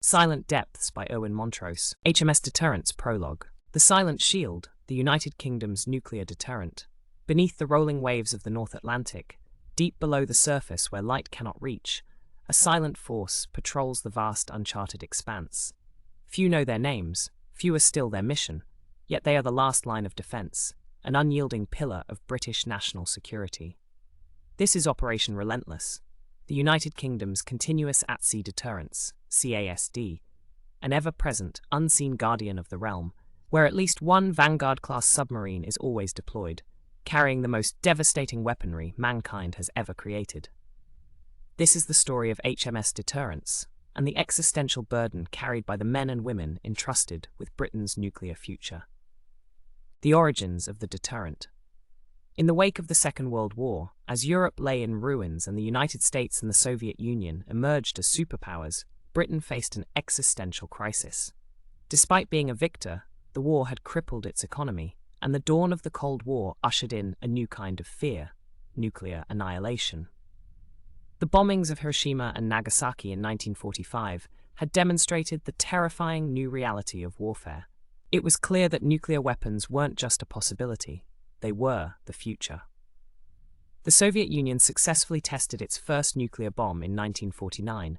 Silent Depths by Irwin Montrose. HMS Deterrence Prologue. The Silent Shield, the United Kingdom's nuclear deterrent. Beneath the rolling waves of the North Atlantic, deep below the surface where light cannot reach, a silent force patrols the vast uncharted expanse. Few know their names, fewer still their mission, yet they are the last line of defence, an unyielding pillar of British national security. This is Operation Relentless, the United Kingdom's continuous at-sea deterrence, CASD, an ever-present, unseen guardian of the realm, where at least one Vanguard-class submarine is always deployed, carrying the most devastating weaponry mankind has ever created. This is the story of HMS Deterrence and the existential burden carried by the men and women entrusted with Britain's nuclear future. The origins of the deterrent. In the wake of the Second World War, as Europe lay in ruins and the United States and the Soviet Union emerged as superpowers, Britain faced an existential crisis. Despite being a victor, the war had crippled its economy, and the dawn of the Cold War ushered in a new kind of fear: nuclear annihilation. The bombings of Hiroshima and Nagasaki in 1945 had demonstrated the terrifying new reality of warfare. It was clear that nuclear weapons weren't just a possibility, they were the future. The Soviet Union successfully tested its first nuclear bomb in 1949,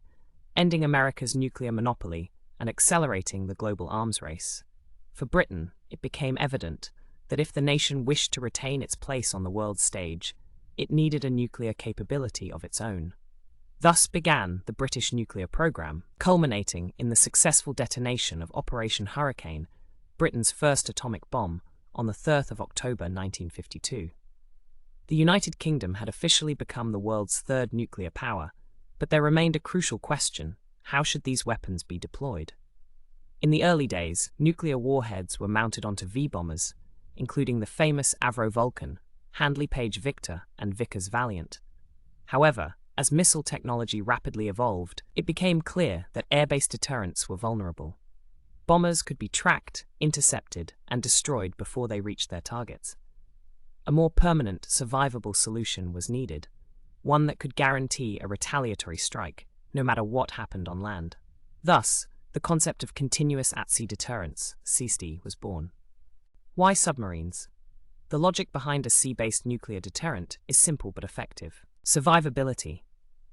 ending America's nuclear monopoly and accelerating the global arms race. For Britain, it became evident that if the nation wished to retain its place on the world stage, it needed a nuclear capability of its own. Thus began the British nuclear program, culminating in the successful detonation of Operation Hurricane, Britain's first atomic bomb, on the 3rd of October 1952. The United Kingdom had officially become the world's third nuclear power, but there remained a crucial question: how should these weapons be deployed? In the early days, nuclear warheads were mounted onto V-bombers, including the famous Avro Vulcan, Handley Page Victor, and Vickers Valiant. However, as missile technology rapidly evolved, it became clear that air-based deterrents were vulnerable. Bombers could be tracked, intercepted, and destroyed before they reached their targets. A more permanent, survivable solution was needed, one that could guarantee a retaliatory strike, no matter what happened on land. Thus, the concept of continuous at-sea deterrence, CSD, was born. Why submarines? The logic behind a sea-based nuclear deterrent is simple but effective. Survivability.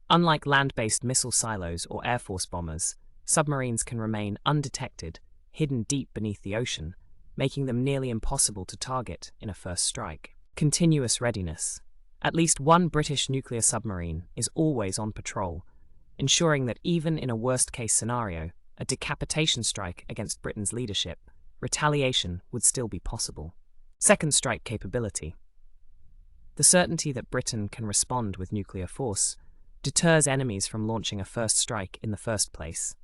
Unlike land-based missile silos or Air Force bombers, submarines can remain undetected, hidden deep beneath the ocean, making them nearly impossible to target in a first strike. Continuous readiness. At least one British nuclear submarine is always on patrol, ensuring that even in a worst-case scenario, a decapitation strike against Britain's leadership, retaliation would still be possible. Second strike capability. The certainty that Britain can respond with nuclear force deters enemies from launching a first strike in the first place.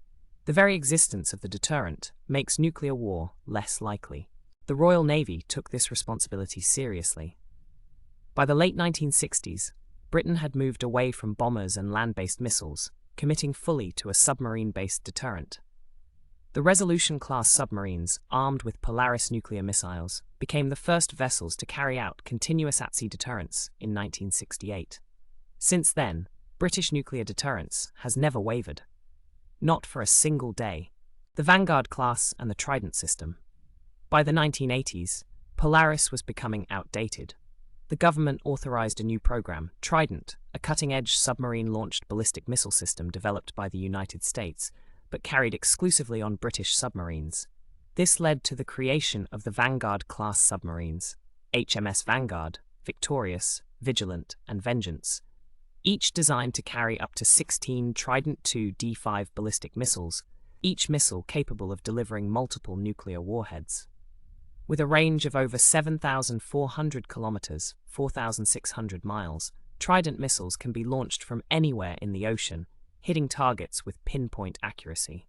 The very existence of the deterrent makes nuclear war less likely. The Royal Navy took this responsibility seriously. By the late 1960s, Britain had moved away from bombers and land-based missiles, committing fully to a submarine-based deterrent. The Resolution-class submarines, armed with Polaris nuclear missiles, became the first vessels to carry out continuous at-sea deterrence in 1968. Since then, British nuclear deterrence has never wavered. Not for a single day. The Vanguard class and the Trident system. By the 1980s, Polaris was becoming outdated. The government authorized a new program, Trident, a cutting-edge submarine-launched ballistic missile system developed by the United States, but carried exclusively on British submarines. This led to the creation of the Vanguard-class submarines, HMS Vanguard, Victorious, Vigilant, and Vengeance, each designed to carry up to 16 Trident II D5 ballistic missiles, each missile capable of delivering multiple nuclear warheads. With a range of over 7,400 kilometers, 4,600 miles, Trident missiles can be launched from anywhere in the ocean, hitting targets with pinpoint accuracy.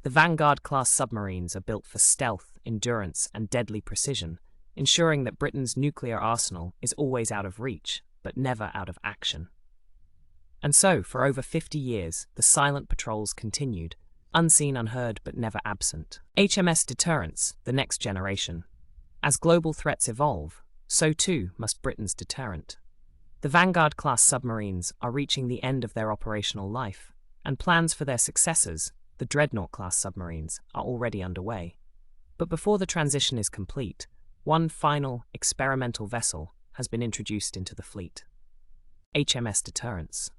The Vanguard-class submarines are built for stealth, endurance, and deadly precision, ensuring that Britain's nuclear arsenal is always out of reach, but never out of action. And so, for over 50 years, the silent patrols continued, unseen, unheard, but never absent. HMS Deterrence, the next generation. As global threats evolve, so too must Britain's deterrent. The Vanguard-class submarines are reaching the end of their operational life, and plans for their successors, the Dreadnought-class submarines, are already underway. But before the transition is complete, one final, experimental vessel has been introduced into the fleet. HMS Deterrence.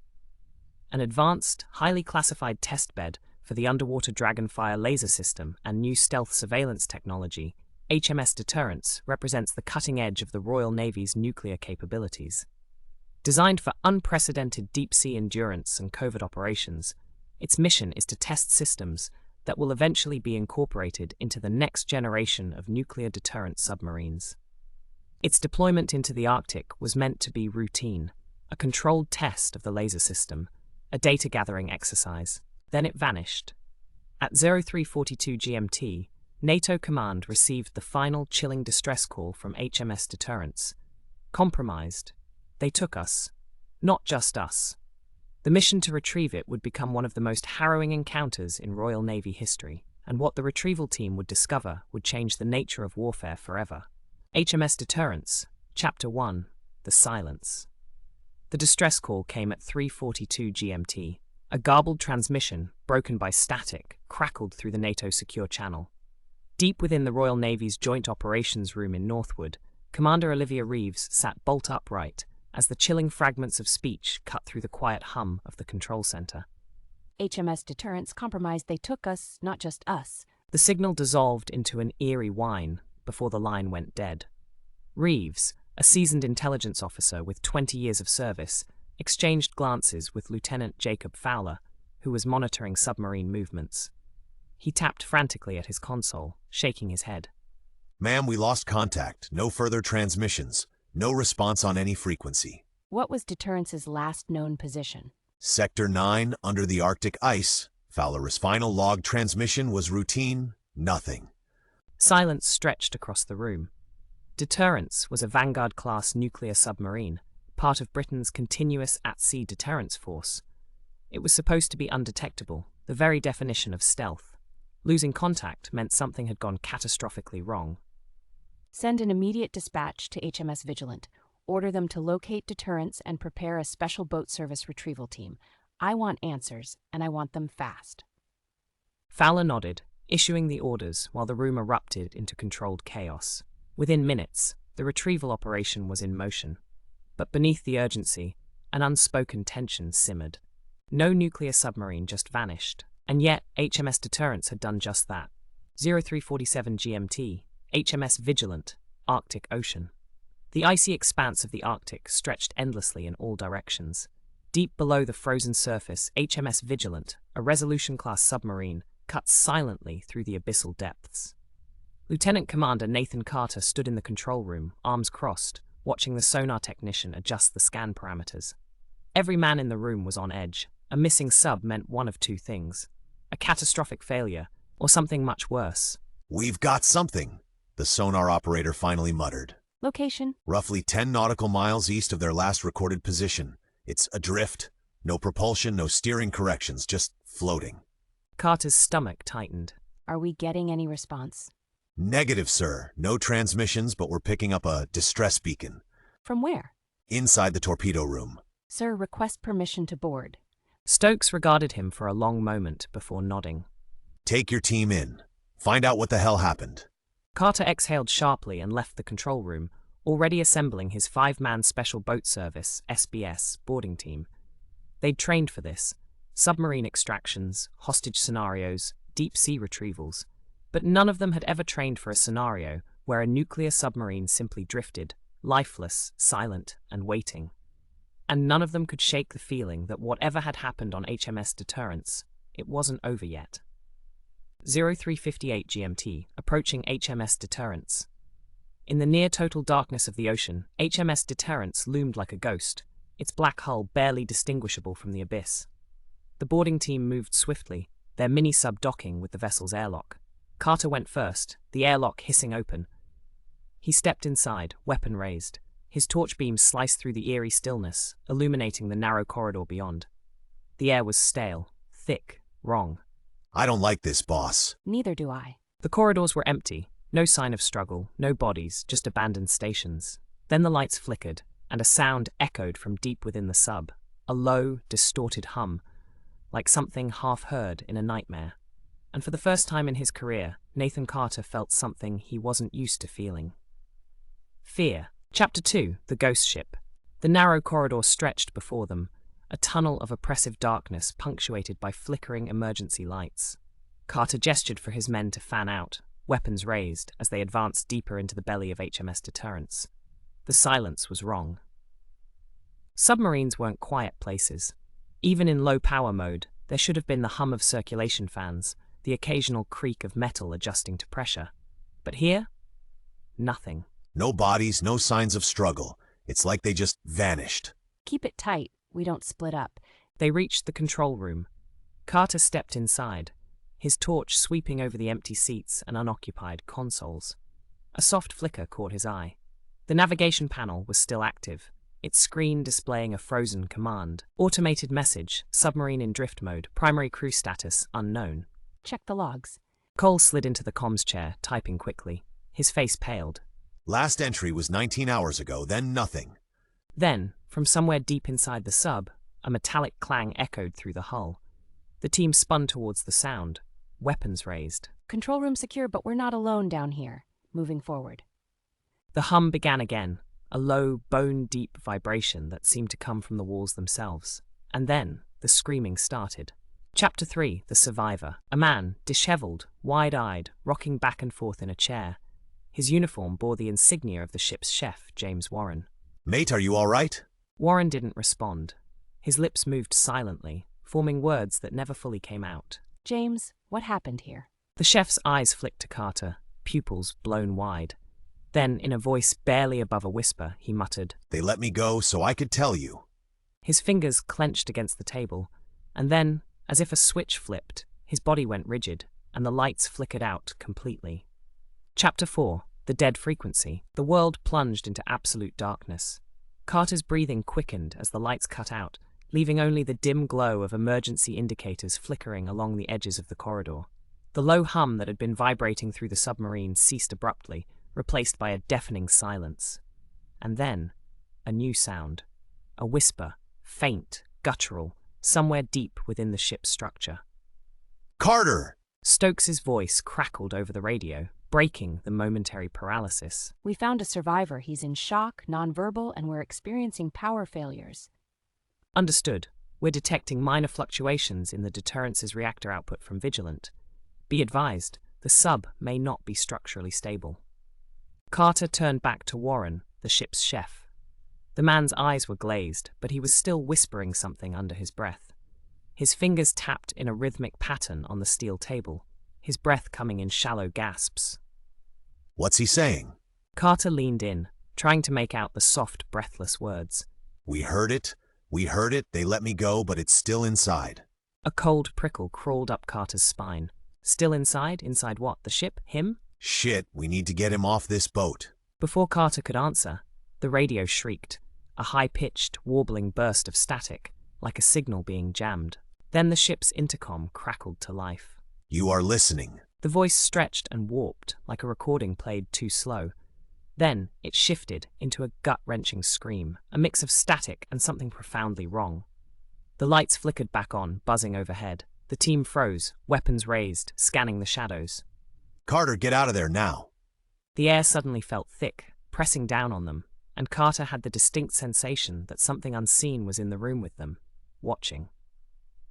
An advanced, highly classified testbed for the underwater Dragonfire laser system and new stealth surveillance technology, HMS Deterrence represents the cutting edge of the Royal Navy's nuclear capabilities. Designed for unprecedented deep-sea endurance and covert operations, its mission is to test systems that will eventually be incorporated into the next generation of nuclear deterrent submarines. Its deployment into the Arctic was meant to be routine, a controlled test of the laser system, a data-gathering exercise. Then it vanished. At 0342 GMT, NATO Command received the final chilling distress call from HMS Deterrence. Compromised. They took us. Not just us. The mission to retrieve it would become one of the most harrowing encounters in Royal Navy history, and what the retrieval team would discover would change the nature of warfare forever. HMS Deterrence, Chapter 1, The Silence. The distress call came at 3:42 GMT. A garbled transmission, broken by static, crackled through the NATO secure channel. Deep within the Royal Navy's Joint Operations Room in Northwood, Commander Olivia Reeves sat bolt upright as the chilling fragments of speech cut through the quiet hum of the control center. HMS Deterrence compromised. They took us, not just us. The signal dissolved into an eerie whine before the line went dead. Reeves, a seasoned intelligence officer with 20 years of service, exchanged glances with Lieutenant Jacob Fowler, who was monitoring submarine movements. He tapped frantically at his console, shaking his head. Ma'am, we lost contact. No further transmissions. No response on any frequency. What was Deterrence's last known position? Sector 9, under the Arctic ice. Fowler's final log transmission was routine. Nothing. Silence stretched across the room. Deterrence was a Vanguard-class nuclear submarine, part of Britain's continuous at-sea deterrence force. It was supposed to be undetectable, the very definition of stealth. Losing contact meant something had gone catastrophically wrong. Send an immediate dispatch to HMS Vigilant. Order them to locate Deterrence and prepare a special boat service retrieval team. I want answers, and I want them fast. Fowler nodded, issuing the orders while the room erupted into controlled chaos. Within minutes, the retrieval operation was in motion. But beneath the urgency, an unspoken tension simmered. No nuclear submarine just vanished, and yet HMS Deterrence had done just that. 0347 GMT, HMS Vigilant, Arctic Ocean. The icy expanse of the Arctic stretched endlessly in all directions. Deep below the frozen surface, HMS Vigilant, a Resolution-class submarine, cut silently through the abyssal depths. Lieutenant Commander Nathan Carter stood in the control room, arms crossed, watching the sonar technician adjust the scan parameters. Every man in the room was on edge. A missing sub meant one of two things: a catastrophic failure, or something much worse. We've got something, the sonar operator finally muttered. Location? Roughly 10 nautical miles east of their last recorded position. It's adrift. No propulsion, no steering corrections, just floating. Carter's stomach tightened. Are we getting any response? Negative, sir. No transmissions, but we're picking up a distress beacon. From where? Inside the torpedo room. Sir, request permission to board. Stokes regarded him for a long moment before nodding. Take your team in. Find out what the hell happened. Carter exhaled sharply and left the control room, already assembling his 5-man Special Boat Service, SBS, boarding team. They'd trained for this. Submarine extractions, hostage scenarios, deep-sea retrievals. But none of them had ever trained for a scenario where a nuclear submarine simply drifted, lifeless, silent, and waiting. And none of them could shake the feeling that whatever had happened on HMS Deterrence, it wasn't over yet. 0358 GMT, approaching HMS Deterrence. In the near-total darkness of the ocean, HMS Deterrence loomed like a ghost, its black hull barely distinguishable from the abyss. The boarding team moved swiftly, their mini-sub docking with the vessel's airlock. Carter went first, the airlock hissing open. He stepped inside, weapon raised. His torch beams sliced through the eerie stillness, illuminating the narrow corridor beyond. The air was stale, thick, wrong. I don't like this, boss. Neither do I. The corridors were empty, no sign of struggle, no bodies, just abandoned stations. Then the lights flickered, and a sound echoed from deep within the sub, a low, distorted hum, like something half heard in a nightmare. And for the first time in his career, Nathan Carter felt something he wasn't used to feeling. Fear. Chapter 2, The Ghost Ship. The narrow corridor stretched before them, a tunnel of oppressive darkness punctuated by flickering emergency lights. Carter gestured for his men to fan out, weapons raised, as they advanced deeper into the belly of HMS Deterrence. The silence was wrong. Submarines weren't quiet places. Even in low-power mode, there should have been the hum of circulation fans, the occasional creak of metal adjusting to pressure. But here? Nothing. No bodies, no signs of struggle. It's like they just vanished. Keep it tight. We don't split up. They reached the control room. Carter stepped inside, his torch sweeping over the empty seats and unoccupied consoles. A soft flicker caught his eye. The navigation panel was still active, its screen displaying a frozen command. Automated message, submarine in drift mode, primary crew status unknown. Check the logs. Cole slid into the comms chair, typing quickly. His face paled. Last entry was 19 hours ago, then nothing. Then, from somewhere deep inside the sub, a metallic clang echoed through the hull. The team spun towards the sound, weapons raised. Control room secure, but we're not alone down here. Moving forward. The hum began again, a low, bone-deep vibration that seemed to come from the walls themselves. And then, the screaming started. Chapter 3, The Survivor. A man, disheveled, wide-eyed, rocking back and forth in a chair. His uniform bore the insignia of the ship's chef, James Warren. Mate, are you all right? Warren didn't respond. His lips moved silently, forming words that never fully came out. James, what happened here? The chef's eyes flicked to Carter, pupils blown wide. Then, in a voice barely above a whisper, he muttered, They let me go so I could tell you. His fingers clenched against the table, and then, as if a switch flipped, his body went rigid, and the lights flickered out completely. Chapter 4, The Dead Frequency. The world plunged into absolute darkness. Carter's breathing quickened as the lights cut out, leaving only the dim glow of emergency indicators flickering along the edges of the corridor. The low hum that had been vibrating through the submarine ceased abruptly, replaced by a deafening silence. And then, a new sound. A whisper, faint, guttural, somewhere deep within the ship's structure. Carter! Stokes's voice crackled over the radio, breaking the momentary paralysis. We found a survivor. He's in shock, nonverbal, and we're experiencing power failures. Understood. We're detecting minor fluctuations in the Deterrence's reactor output from Vigilant. Be advised, the sub may not be structurally stable. Carter turned back to Warren, the ship's chef. The man's eyes were glazed, but he was still whispering something under his breath. His fingers tapped in a rhythmic pattern on the steel table, his breath coming in shallow gasps. What's he saying? Carter leaned in, trying to make out the soft, breathless words. We heard it, they let me go, but it's still inside. A cold prickle crawled up Carter's spine. Still inside? Inside what? The ship? Him? Shit, we need to get him off this boat. Before Carter could answer, the radio shrieked, a high-pitched, warbling burst of static, like a signal being jammed. Then the ship's intercom crackled to life. You are listening. The voice stretched and warped, like a recording played too slow. Then it shifted into a gut-wrenching scream, a mix of static and something profoundly wrong. The lights flickered back on, buzzing overhead. The team froze, weapons raised, scanning the shadows. Carter, get out of there now. The air suddenly felt thick, pressing down on them, and Carter had the distinct sensation that something unseen was in the room with them, watching.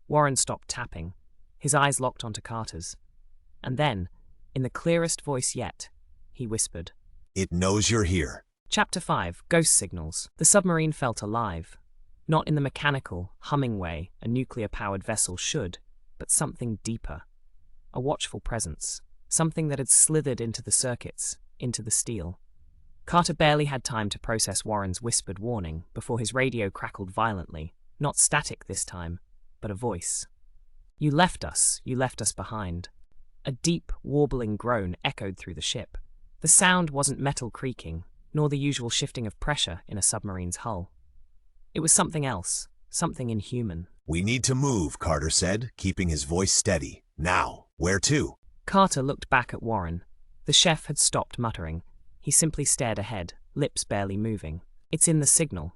Warren stopped tapping, his eyes locked onto Carter's. And then, in the clearest voice yet, he whispered, It knows you're here. Chapter 5, Ghost Signals. The submarine felt alive. Not in the mechanical, humming way a nuclear-powered vessel should, but something deeper. A watchful presence. Something that had slithered into the circuits, into the steel. Carter barely had time to process Warren's whispered warning before his radio crackled violently, not static this time, but a voice. You left us behind. A deep, warbling groan echoed through the ship. The sound wasn't metal creaking, nor the usual shifting of pressure in a submarine's hull. It was something else, something inhuman. We need to move, Carter said, keeping his voice steady. Now, where to? Carter looked back at Warren. The chef had stopped muttering. He simply stared ahead, lips barely moving. It's in the signal.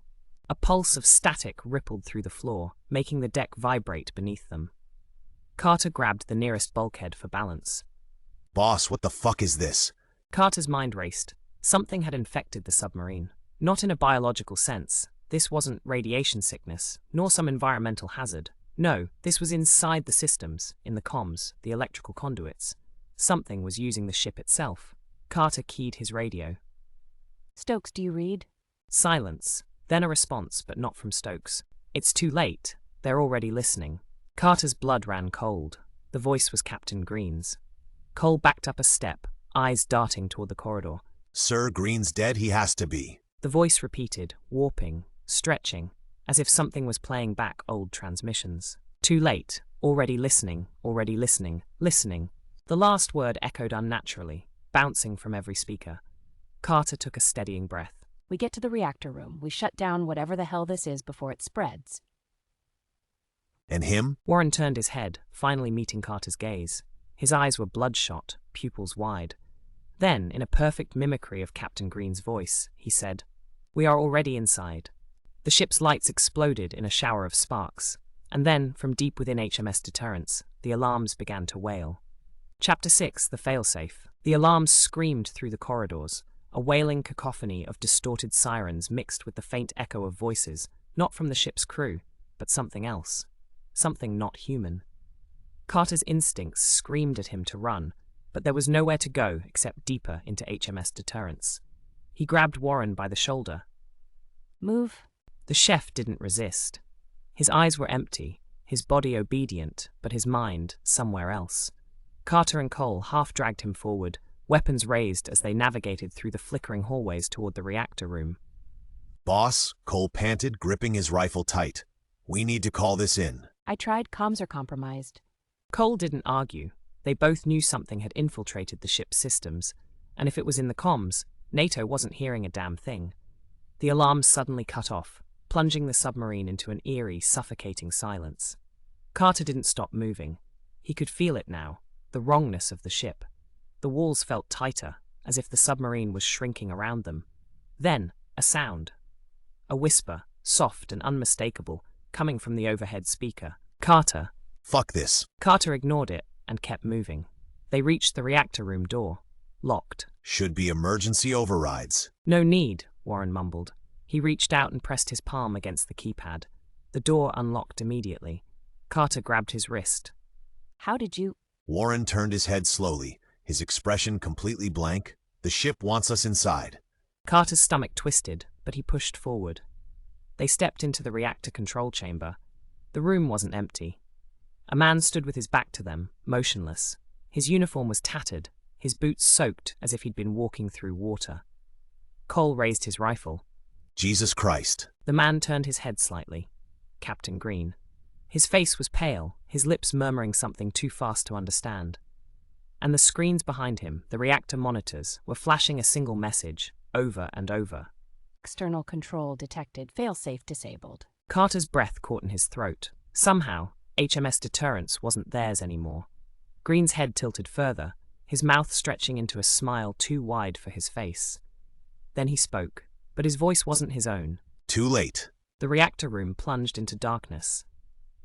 A pulse of static rippled through the floor, making the deck vibrate beneath them. Carter grabbed the nearest bulkhead for balance. Boss, what the fuck is this? Carter's mind raced. Something had infected the submarine. Not in a biological sense. This wasn't radiation sickness, nor some environmental hazard. No, this was inside the systems, in the comms, the electrical conduits. Something was using the ship itself. Carter keyed his radio. Stokes, do you read? Silence. Then a response, but not from Stokes. It's too late. They're already listening. Carter's blood ran cold. The voice was Captain Green's. Cole backed up a step, eyes darting toward the corridor. Sir, Green's dead, he has to be. The voice repeated, warping, stretching, as if something was playing back old transmissions. Too late. Already listening, listening. The last word echoed unnaturally, bouncing from every speaker. Carter took a steadying breath. We get to the reactor room. We shut down whatever the hell this is before it spreads. And him? Warren turned his head, finally meeting Carter's gaze. His eyes were bloodshot, pupils wide. Then, in a perfect mimicry of Captain Green's voice, he said, "We are already inside." The ship's lights exploded in a shower of sparks, and then, from deep within HMS Deterrence, the alarms began to wail. Chapter 6, The Failsafe. The alarms screamed through the corridors, a wailing cacophony of distorted sirens mixed with the faint echo of voices, not from the ship's crew, but something else. Something not human. Carter's instincts screamed at him to run, but there was nowhere to go except deeper into HMS Deterrence. He grabbed Warren by the shoulder. Move. The chef didn't resist. His eyes were empty, his body obedient, but his mind somewhere else. Carter and Cole half dragged him forward, weapons raised as they navigated through the flickering hallways toward the reactor room. Boss, Cole panted, gripping his rifle tight. We need to call this in. I tried. Comms are compromised. Cole didn't argue. They both knew something had infiltrated the ship's systems, and if it was in the comms, NATO wasn't hearing a damn thing. The alarms suddenly cut off, plunging the submarine into an eerie, suffocating silence. Carter didn't stop moving. He could feel it now, the wrongness of the ship. The walls felt tighter, as if the submarine was shrinking around them. Then, a sound. A whisper, soft and unmistakable, coming from the overhead speaker. Carter. Fuck this. Carter ignored it and kept moving. They reached the reactor room door. Locked. Should be emergency overrides. No need, Warren mumbled. He reached out and pressed his palm against the keypad. The door unlocked immediately. Carter grabbed his wrist. How did you... Warren turned his head slowly, his expression completely blank. The ship wants us inside. Carter's stomach twisted, but he pushed forward. They stepped into the reactor control chamber. The room wasn't empty. A man stood with his back to them, motionless. His uniform was tattered, his boots soaked as if he'd been walking through water. Cole raised his rifle. Jesus Christ. The man turned his head slightly. Captain Green. His face was pale, his lips murmuring something too fast to understand. And the screens behind him, the reactor monitors, were flashing a single message, over and over. External control detected. Failsafe disabled. Carter's breath caught in his throat. Somehow, HMS Deterrence wasn't theirs anymore. Green's head tilted further, his mouth stretching into a smile too wide for his face. Then he spoke, but his voice wasn't his own. Too late. The reactor room plunged into darkness,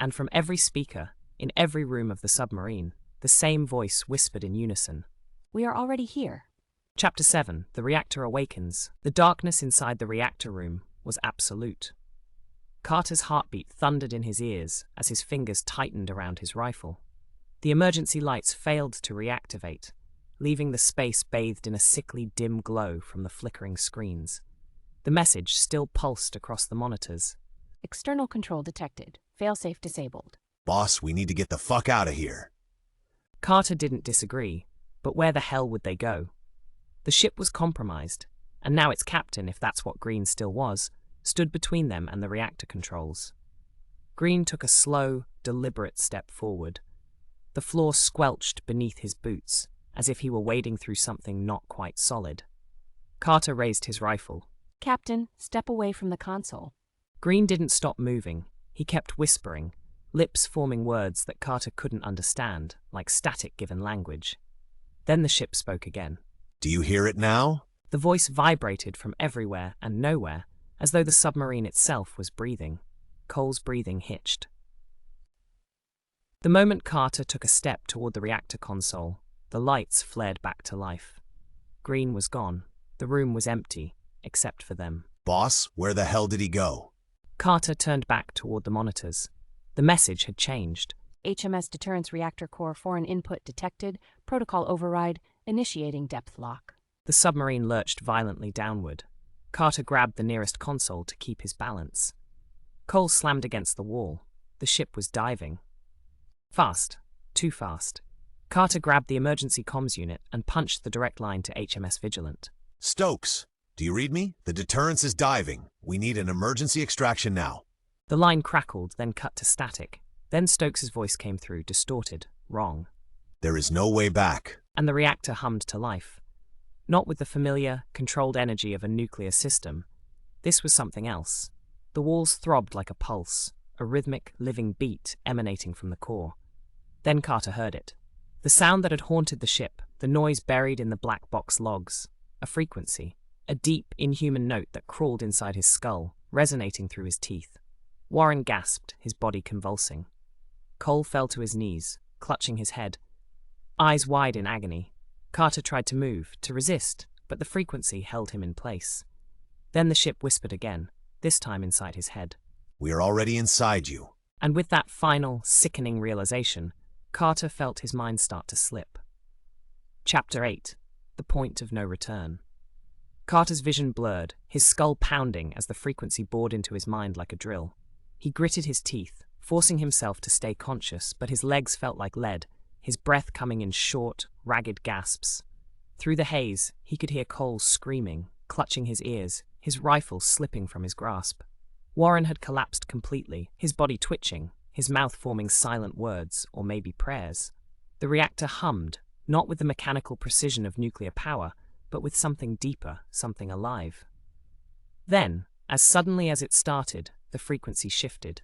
and from every speaker, in every room of the submarine, the same voice whispered in unison. We are already here. Chapter 7, The Reactor Awakens. The darkness inside the reactor room was absolute. Carter's heartbeat thundered in his ears as his fingers tightened around his rifle. The emergency lights failed to reactivate, leaving the space bathed in a sickly dim glow from the flickering screens. The message still pulsed across the monitors. External control detected. Failsafe disabled. Boss, we need to get the fuck out of here. Carter didn't disagree, but where the hell would they go? The ship was compromised, and now its captain, if that's what Green still was, stood between them and the reactor controls. Green took a slow, deliberate step forward. The floor squelched beneath his boots, as if he were wading through something not quite solid. Carter raised his rifle. Captain, step away from the console. Green didn't stop moving. He kept whispering, lips forming words that Carter couldn't understand, like static given language. Then the ship spoke again. Do you hear it now? The voice vibrated from everywhere and nowhere, as though the submarine itself was breathing. Cole's breathing hitched. The moment Carter took a step toward the reactor console, the lights flared back to life. Green was gone. The room was empty, except for them. Boss, where the hell did he go? Carter turned back toward the monitors. The message had changed. HMS Deterrence reactor core foreign input detected. Protocol override. Initiating depth lock. The submarine lurched violently downward. Carter grabbed the nearest console to keep his balance. Cole slammed against the wall. The ship was diving. Fast. Too fast. Carter grabbed the emergency comms unit and punched the direct line to HMS Vigilant. Stokes, do you read me? The Deterrence is diving. We need an emergency extraction now. The line crackled, then cut to static. Then Stokes' voice came through, distorted, wrong. There is no way back. And the reactor hummed to life. Not with the familiar, controlled energy of a nuclear system. This was something else. The walls throbbed like a pulse, a rhythmic, living beat emanating from the core. Then Carter heard it. The sound that had haunted the ship, the noise buried in the black box logs. A frequency, a deep, inhuman note that crawled inside his skull, resonating through his teeth. Warren gasped, his body convulsing. Cole fell to his knees, clutching his head. Eyes wide in agony. Carter tried to move, to resist, but the frequency held him in place. Then the ship whispered again, this time inside his head. We are already inside you. And with that final, sickening realization, Carter felt his mind start to slip. Chapter 8. The Point of No Return. Carter's vision blurred, his skull pounding as the frequency bored into his mind like a drill. He gritted his teeth, forcing himself to stay conscious, but his legs felt like lead, his breath coming in short, ragged gasps. Through the haze, he could hear Cole screaming, clutching his ears, his rifle slipping from his grasp. Warren had collapsed completely, his body twitching, his mouth forming silent words, or maybe prayers. The reactor hummed, not with the mechanical precision of nuclear power, but with something deeper, something alive. Then, as suddenly as it started, the frequency shifted.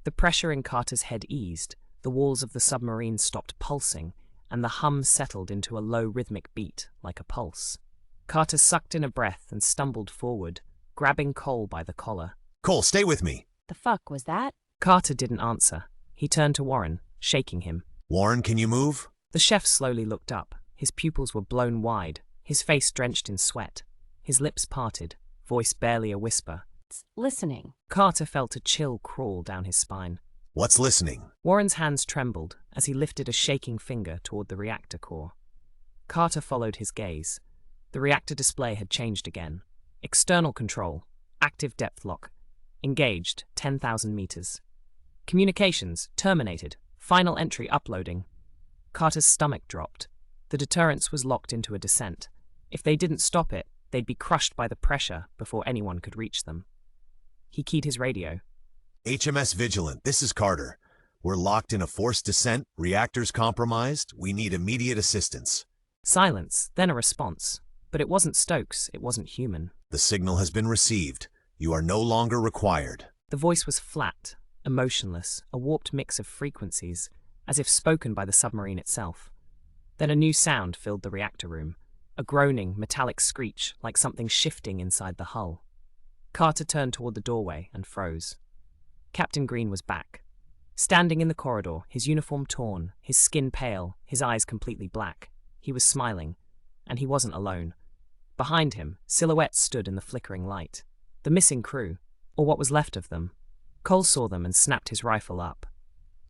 The pressure in Carter's head eased, the walls of the submarine stopped pulsing, and the hum settled into a low rhythmic beat, like a pulse. Carter sucked in a breath and stumbled forward, grabbing Cole by the collar. Cole, stay with me. The fuck was that? Carter didn't answer. He turned to Warren, shaking him. Warren, can you move? The chef slowly looked up. His pupils were blown wide, his face drenched in sweat. His lips parted, voice barely a whisper. Listening. Carter felt a chill crawl down his spine. What's listening? Warren's hands trembled as he lifted a shaking finger toward the reactor core. Carter followed his gaze. The reactor display had changed again. External control. Active depth lock. Engaged, 10,000 meters. Communications, terminated. Final entry uploading. Carter's stomach dropped. The Deterrence was locked into a descent. If they didn't stop it, they'd be crushed by the pressure before anyone could reach them. He keyed his radio. HMS Vigilant, this is Carter. We're locked in a forced descent, reactors compromised, we need immediate assistance. Silence, then a response. But it wasn't Stokes, it wasn't human. The signal has been received. You are no longer required. The voice was flat, emotionless, a warped mix of frequencies, as if spoken by the submarine itself. Then a new sound filled the reactor room, a groaning, metallic screech like something shifting inside the hull. Carter turned toward the doorway and froze. Captain Green was back. Standing in the corridor, his uniform torn, his skin pale, his eyes completely black. He was smiling, and he wasn't alone. Behind him, silhouettes stood in the flickering light. The missing crew, or what was left of them. Cole saw them and snapped his rifle up.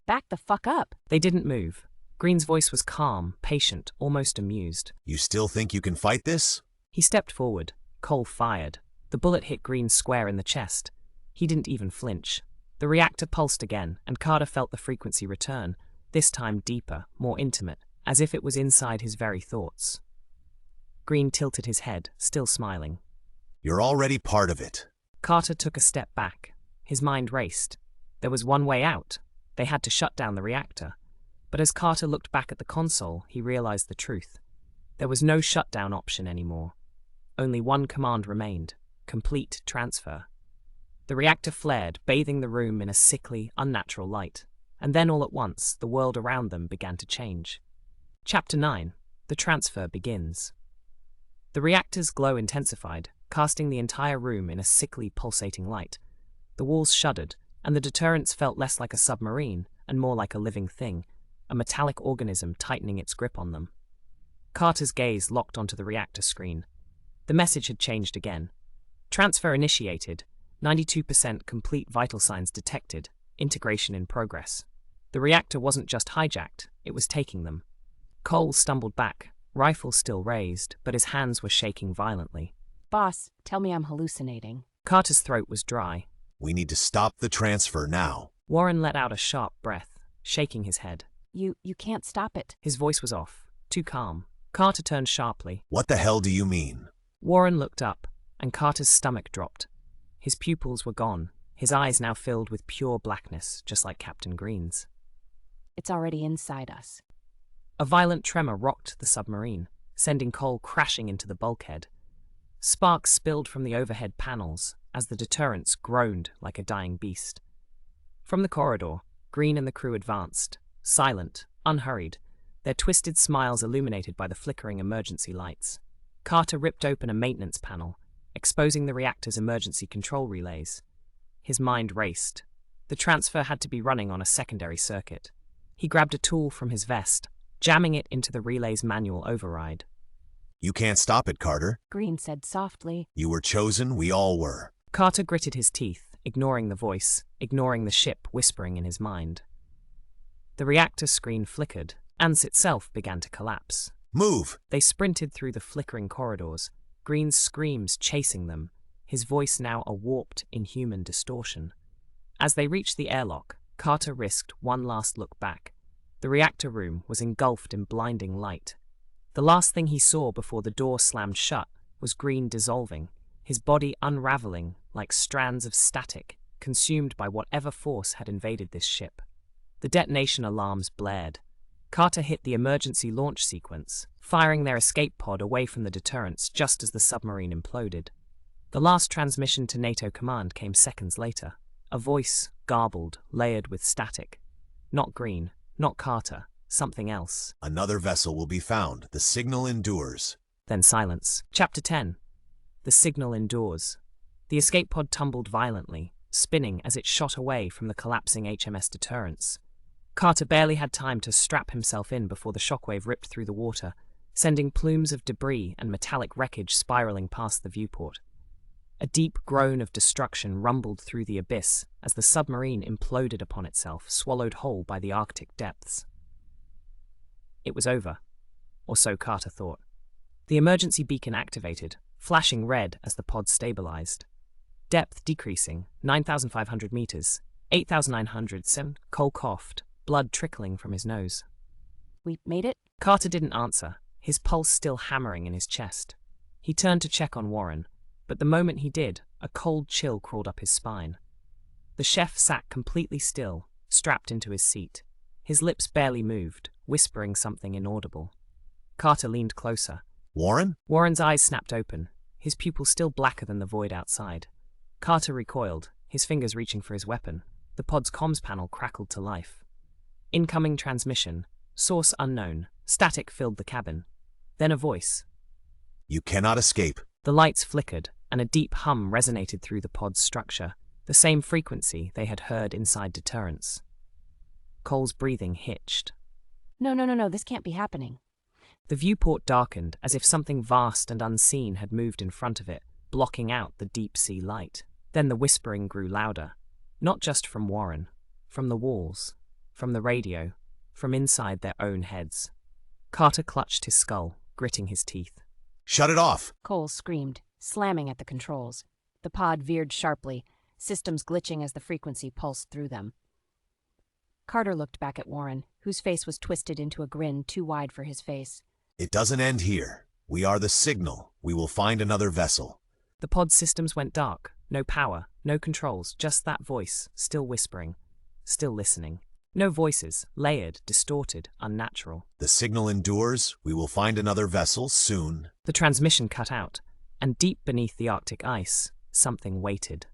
Back the fuck up. They didn't move. Green's voice was calm, patient, almost amused. You still think you can fight this? He stepped forward. Cole fired. The bullet hit Green square in the chest. He didn't even flinch. The reactor pulsed again, and Carter felt the frequency return, this time deeper, more intimate, as if it was inside his very thoughts. Green tilted his head, still smiling. You're already part of it. Carter took a step back. His mind raced. There was one way out. They had to shut down the reactor. But as Carter looked back at the console, he realized the truth. There was no shutdown option anymore. Only one command remained: complete transfer. The reactor flared, bathing the room in a sickly, unnatural light. And then all at once, the world around them began to change. Chapter 9. The transfer begins. The reactor's glow intensified, casting the entire room in a sickly, pulsating light. The walls shuddered, and the Deterrence felt less like a submarine, and more like a living thing, a metallic organism tightening its grip on them. Carter's gaze locked onto the reactor screen. The message had changed again. Transfer initiated, 92% complete vital signs detected, integration in progress. The reactor wasn't just hijacked, it was taking them. Cole stumbled back, rifle still raised, but his hands were shaking violently. Boss, tell me I'm hallucinating. Carter's throat was dry. We need to stop the transfer now. Warren let out a sharp breath, shaking his head. You can't stop it. His voice was off, too calm. Carter turned sharply. What the hell do you mean? Warren looked up, and Carter's stomach dropped. His pupils were gone, his eyes now filled with pure blackness, just like Captain Green's. It's already inside us. A violent tremor rocked the submarine, sending Cole crashing into the bulkhead. Sparks spilled from the overhead panels as the Deterrence groaned like a dying beast. From the corridor, Green and the crew advanced, silent, unhurried, their twisted smiles illuminated by the flickering emergency lights. Carter ripped open a maintenance panel, exposing the reactor's emergency control relays. His mind raced. The transfer had to be running on a secondary circuit. He grabbed a tool from his vest, jamming it into the relay's manual override. You can't stop it, Carter. Green said softly. You were chosen, we all were. Carter gritted his teeth, ignoring the voice, ignoring the ship whispering in his mind. The reactor screen flickered. ANS itself began to collapse. Move! They sprinted through the flickering corridors, Green's screams chasing them, his voice now a warped, inhuman distortion. As they reached the airlock, Carter risked one last look back. The reactor room was engulfed in blinding light. The last thing he saw before the door slammed shut was Green dissolving, his body unraveling like strands of static, consumed by whatever force had invaded this ship. The detonation alarms blared. Carter hit the emergency launch sequence, firing their escape pod away from the Deterrence just as the submarine imploded. The last transmission to NATO command came seconds later, a voice garbled, layered with static. Not Green, not Carter, something else. Another vessel will be found. The signal endures. Then silence. Chapter 10. The signal endures. The escape pod tumbled violently, spinning as it shot away from the collapsing HMS Deterrence. Carter barely had time to strap himself in before the shockwave ripped through the water, sending plumes of debris and metallic wreckage spiraling past the viewport. A deep groan of destruction rumbled through the abyss as the submarine imploded upon itself, swallowed whole by the Arctic depths. It was over, or so Carter thought. The emergency beacon activated, flashing red as the pod stabilized. Depth decreasing, 9,500 meters, 8,900 sem. Cole coughed, blood trickling from his nose. We made it? Carter didn't answer, his pulse still hammering in his chest. He turned to check on Warren, but the moment he did, a cold chill crawled up his spine. The chef sat completely still, strapped into his seat. His lips barely moved, whispering something inaudible. Carter leaned closer. Warren? Warren's eyes snapped open, his pupils still blacker than the void outside. Carter recoiled, his fingers reaching for his weapon. The pod's comms panel crackled to life. Incoming transmission. Source unknown. Static filled the cabin. Then a voice. You cannot escape. The lights flickered, and a deep hum resonated through the pod's structure, the same frequency they had heard inside Deterrence. Cole's breathing hitched. No, this can't be happening. The viewport darkened as if something vast and unseen had moved in front of it, blocking out the deep-sea light. Then the whispering grew louder, not just from Warren, from the walls, from the radio, from inside their own heads. Carter clutched his skull, gritting his teeth. Shut it off! Cole screamed, slamming at the controls. The pod veered sharply, systems glitching as the frequency pulsed through them. Carter looked back at Warren, whose face was twisted into a grin too wide for his face. It doesn't end here. We are the signal. We will find another vessel. The pod systems went dark. No power, no controls, just that voice, still whispering, still listening. No voices, layered, distorted, unnatural. The signal endures. We will find another vessel soon. The transmission cut out, and deep beneath the Arctic ice, something waited.